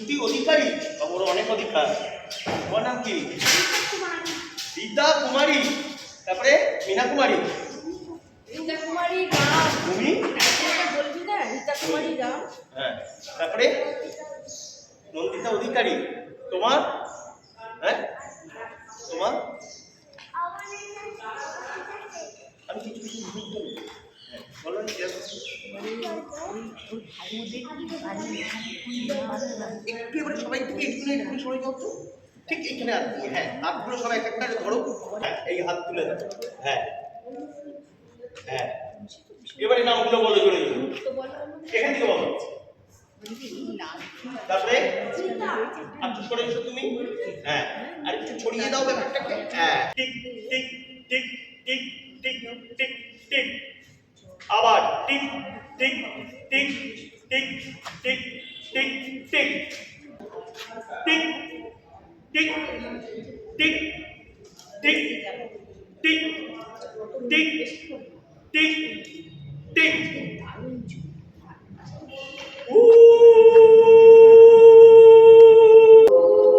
তুই অধিকারী? ওর অনেক অধিকার। তোমার নাম কি? রীতা কুমারী। তারপরে মীনা কুমারী। রীতা কুমারী রাম। তুমি বলবি না? রীতা কুমারী রাম। হ্যাঁ। তারপরে নন্দিতা অধিকারী। তোমার? হ্যাঁ তোমার? আমি কিছু কিছু বুঝতে বলো। একটু এবারে সবাই থেকে একটু সরে যাও তো। ঠিক এখানে আর হ্যাঁ, হাতগুলো সবাই এক একটা ধরো। হ্যাঁ, এই হাত তুলে দাও। হ্যাঁ হ্যাঁ, এবারে নামগুলো বলো জোরে জোরে। এখান থেকে বলো। তারপরে একটু সরে এসো তুমি। হ্যাঁ, আর একটু ছড়িয়ে দাও ব্যাপারটাকে। হ্যাঁ, টিক টিক টিক টিক টিক টিক টিক। আবার টিক টিক টিক টিক টিক টিক টিক টিক টিক টিক টিক টিক টিক টিক টিক।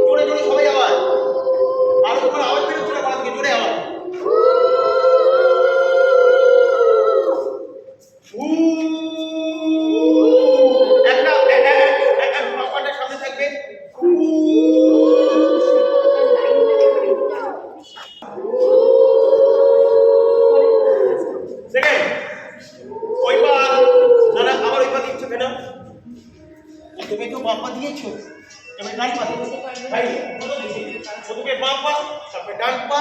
জোরে জোরে সবাই আওয়াজ। আর তোমার আওয়াজ বেরোচ্ছে না, থেকে জোরে আওয়াজ। একটা পাখাটা সামনে থাকবে। সেকেন্ড ওই পা দাদা, আবার ওই পা দিচ্ছ কেন? তুমি তো বাম পা দিয়েছো, এবার ডান পা দিচ্ছ। ভাই প্রথমে বাম পা, তারপরে ডান পা।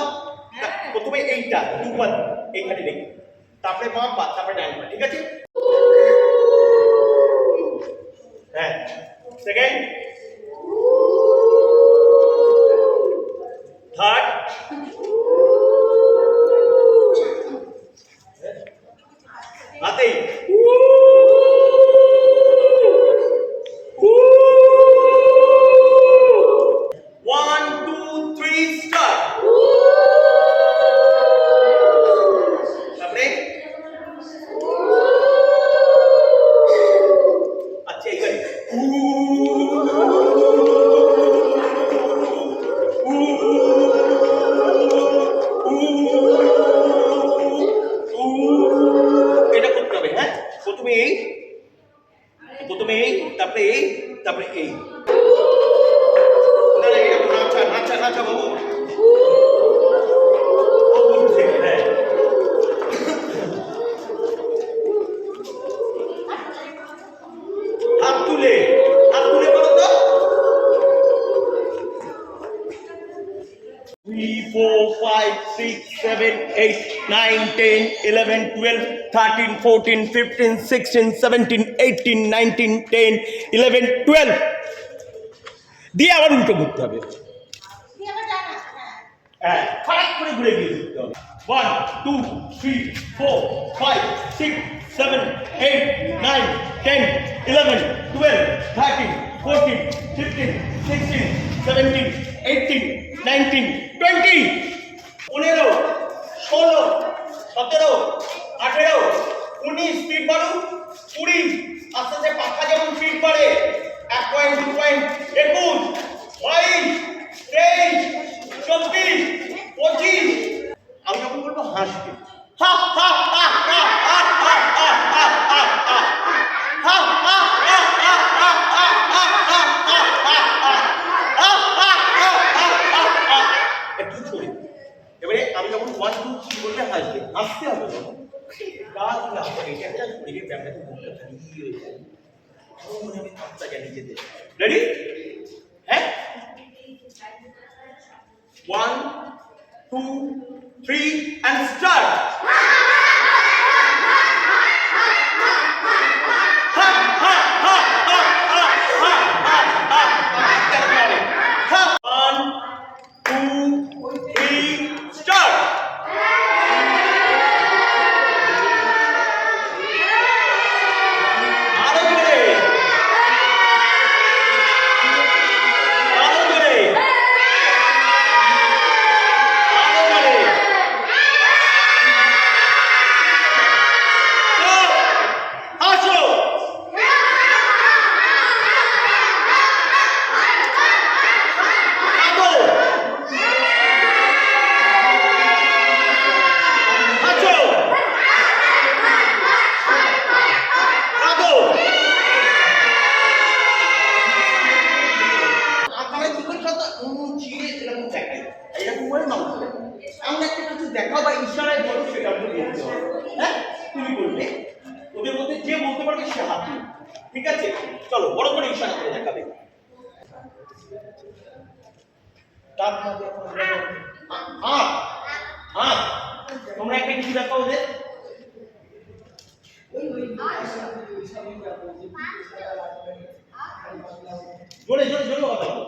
প্রথমে এইটা দু পা এইখানে রেখে, তারপরে বাম পা, তারপরে ডান পা। ঠিক আছে? হ্যাঁ। সেকেন্ড, থার্ড, হাতেই। One, two, three, start. তারপরে আচ্ছা এইবার এটা করতে হবে। হ্যাঁ, প্রথমে এই, তারপরে এই, তারপরে এই। না না, এটা নাচা নাচা নাচা বাবু। হ্যাঁ, হাত তুলে করো তো। 3, 4, 5, 6, 7, 8, 9, 10, 11, 12, 13, 14, 15, 16, 17, 18, 19, 10, 11, 12 দিয়ে আবার উল্টো করতে হবে। হ্যাঁ, ফারাক করে ঘুরে গিয়ে দিতে হবে। 1, 2, 3, 4, 5, 6, 7, 8, 9, 10, 11, 12, 13, 14, 15, 16, 17, 18, 19, 20, 15, 16, 17, 18, 19, স্পিড বাড়ু, 20, আস্তে আস্তে পাখা যেমন স্পিড বাড়ে, 1 পয়েন্ট 2 পয়েন্ট, 21, 22, 23, 24, 25। আমি যখন বলবো হাসবে, হা হা হা হা হা হা হা হা হা হা হা হা একটু ছড়ি। এবারে আমি যখন 1, 2, 3 বললে হাসবে, হাসতে হবে তখন। গাছ না এটা একটা শরীরের ব্যাপারে মুখটা খালি হয়ে যায়। মনে আমি হাতটা জানি যেতে। রেডি? হ্যাঁ, 1, 2, 3 and start. দেখাবে। তার মধ্যে তোমরা একটা কিছু দেখাও ওদের। জোরে জোরে জোরে কথা বলো।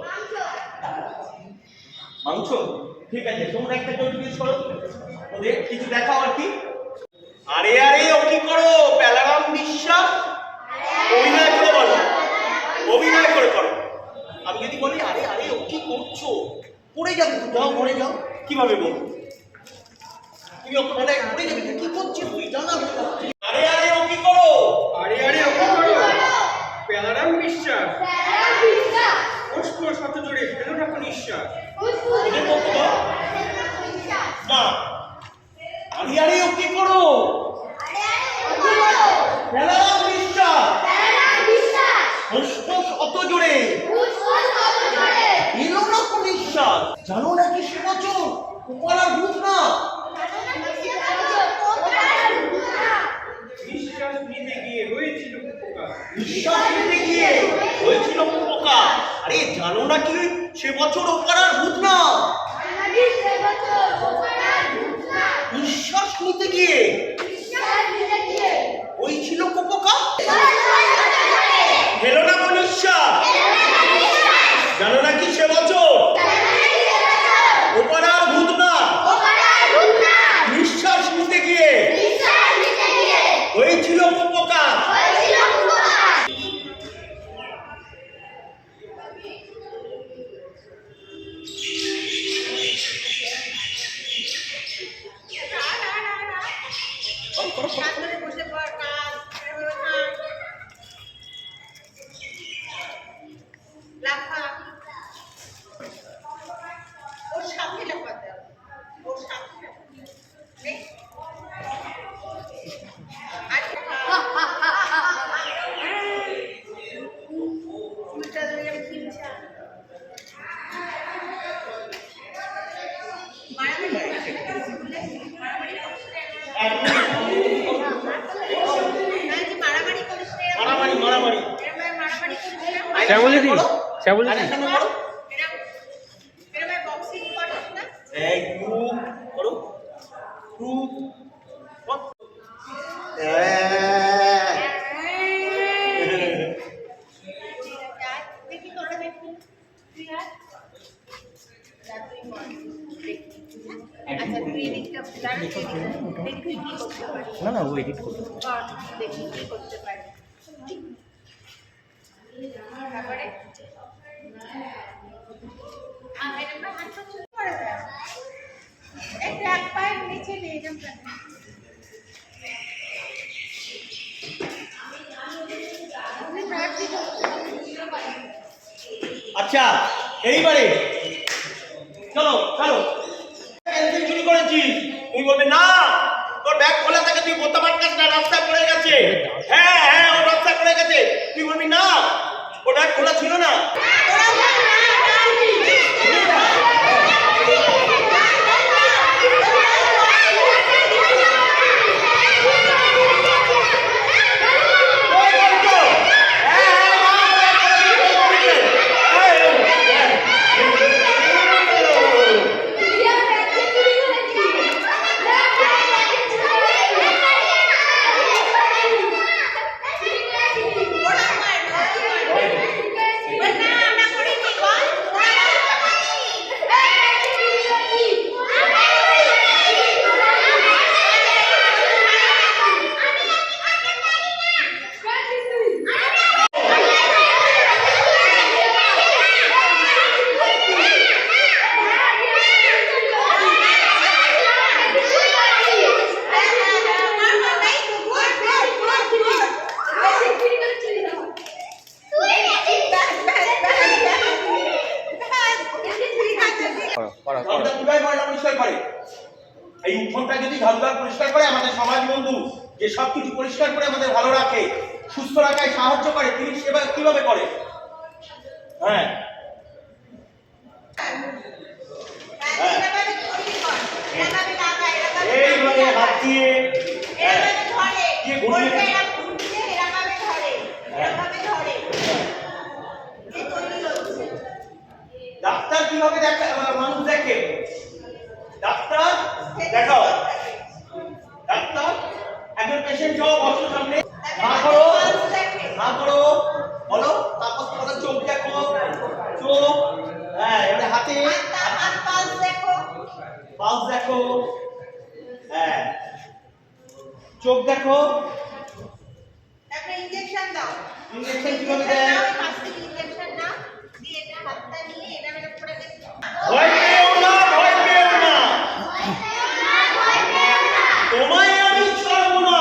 মাংস, ঠিক আছে, তোমরা একটা জোরে জিজ্ঞেস করো ওদের কিছু দেখাও আর কি। আরে আরে ও কি করো? প্যালারাম বিশ্বাস অভিনয় করে বলো, অভিনয় করে করো। আমি যদি বলি আরে আরে ও কি করছো, পড়ে যাবে তো, যাও মরে যাও, কিভাবে বলবো? তুমি ওকে মনে পড়ে যাবে, তুই কি করছিস তুই জানা। আরে আরে ও কি করো? আরে আরে ও কি করো? প্যালারাম বিশ্বাস ফুসফুস শত জোরে ফেলো না কোন নিঃশ্বাস। ওদের বলতে দাও না। আরে আরে ও কি করো? প্যালারাম বিশ্বাস ফুসফুস অত জোরে এলো না কোন নিঃশ্বাস। জানো না কি সে বছর উপরা ভূত না। নিঃশ্বাস নিতে গিয়ে হয়েছিল পোকা। নিঃশ্বাস নিতে গিয়ে হয়েছিল পোকা। আরে জানো না কি সে বছর উপরার ভূত না। নিঃশ্বাস নিতে গিয়ে হয়েছিল পোকা। হেলো না কোন নিঃশ্বাস। জানো না কি সে বছর উপরার ভূত না। নিঃশ্বাস নিতে গিয়ে হয়েছিল পোকা। মারামারি মারামারি শ্যামলীদি শ্যামলীদি এই গ্রুপ করো গ্রুপ না না ও এডিট করতে দেখি কি করতে পারে। তারপরে এক পায়ের নিচে নিয়ে যাও। আচ্ছা এইবারে চলো চলো। পেন্সিল চুরি করেছিস, তুমি বলবে না তোর ব্যাগ খোলা থাকে, তুই বোতাম আটকাস না, রাস্তায় পড়ে গেছে। হ্যাঁ হ্যাঁ ও রাস্তায় পড়ে গেছে, তুই বলবি না ও ব্যাগ খোলা ছিল না। এই উঠোনটা যদি ঝাড়ুদার পরিষ্কার করে, আমাদের সমাজ বন্ধু যে সবকিছু পরিষ্কার করে আমাদের ভালো রাখে, সুস্থ রাখায় সাহায্য করে, তিনি সেবা কিভাবে করে? হ্যাঁ এইভাবে হাত দিয়ে ঘুরিয়ে কিভাবে মানুষ দেখে? ডাক্তার দেখাও। ডাক্তার একজন পেশেন্ট যাও, বসো সামনে, না করো না করো, বলো, তারপর তোমাদের চোখ দেখো, চোখ, হ্যাঁ, এবারে হাতে পালস দেখো, হ্যাঁ, চোখ দেখো। তারপরে ইনজেকশন দাও। ইনজেকশন কিভাবে দেয়? ইনজেকশন নাও, দিয়ে এটা হাতটা নিয়ে এটা করে দেখো। ভয় পেও না, ভয় পেও না, তোমায় আমি ছাড়বো না।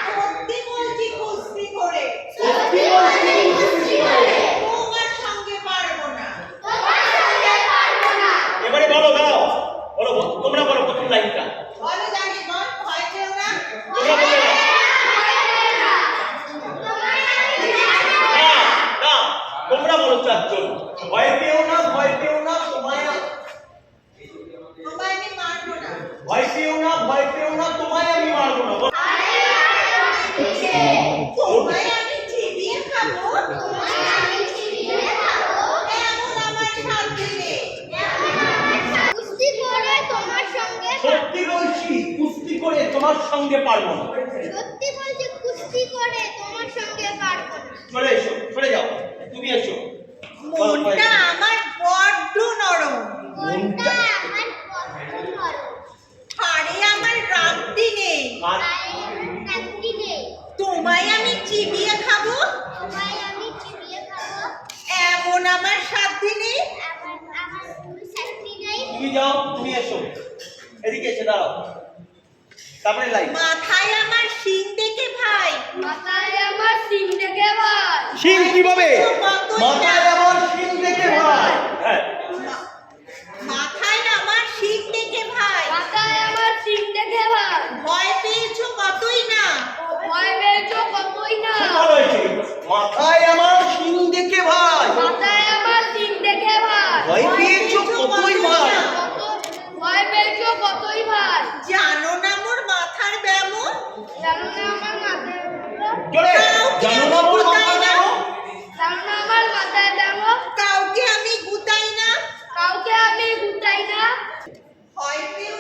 সত্যি বলছি কুস্তি করে, সত্যি বলছি, কুস্তি করে। তোমার সঙ্গে পারবো না। এবারে বলো, দাও, বলো, তোমরা বলো প্রথম লাইনটা। বলো জানি বল, ভয় পেও না। তোমরা বলো না। না, তোমরা বলো চারজন। ভয় পেও না, ভয় পেও না, তোমায় তোমায় আমি মারবো না। ভয় পেও না, ভয় পেও না, তোমায় আমি মারবো না। বলো। তোমায় আমি চিবিয়ে খাবো। এমন আমার সাথে নেই। কুস্তি করে তোমার সঙ্গে সত্যি বলছি, কুস্তি করে তোমার সঙ্গে পারবো না। সত্যি বলছি কুস্তি করে তোমার সঙ্গে পারবো না। চলে এসো, চলে যাও, তুমি এসো। মনটা আমার বড্ড নরম, মনটা আমার বড্ড নরম, হাড়ে আমার রাখতে নেই। আর তাই আমার শান্তি নেই। তোমায় আমি চিবিয়ে খাবো, তোমায় আমি চিবিয়ে খাবো, এমন আমার সাথে নেই। আমার কোনো শান্তি নেই। তুমি যাও, তুমি এসো, এদিকে এসে দাঁড়াও। তারপরে লাইন। মাথায় আমার শিং দেখে ভাই, মাথায় আমার সিং থেকে ভাই, শিং কিভাবে? কতই মাথায় না। আমার শিং দেখে ভাই। হ্যাঁ, মাথায় আমার শিং দেখে ভাই, মাথায় আমার সিং থেকে ভাই, ভয় পেয়েছো কতই না। ভয় পেয়েছো কতই না। খুব ভালো হয়েছে। মাথায় আমার শিং দেখে ভাই, মাথায় আমার সিং থেকে ভাই, ভয় পেয়েছো কতই ভাই। ভয় পেয়েছো কতই ভাই। জানো না মোর মাথার ব্যামো, জানো না আমার মাথায় চলে, জানো না মোর মাথা দাও। জানো না আমার মাথায় দেবো, কাউকে আমি গুতাই না। কাউকে আমি গুটাই না। ভয় পেও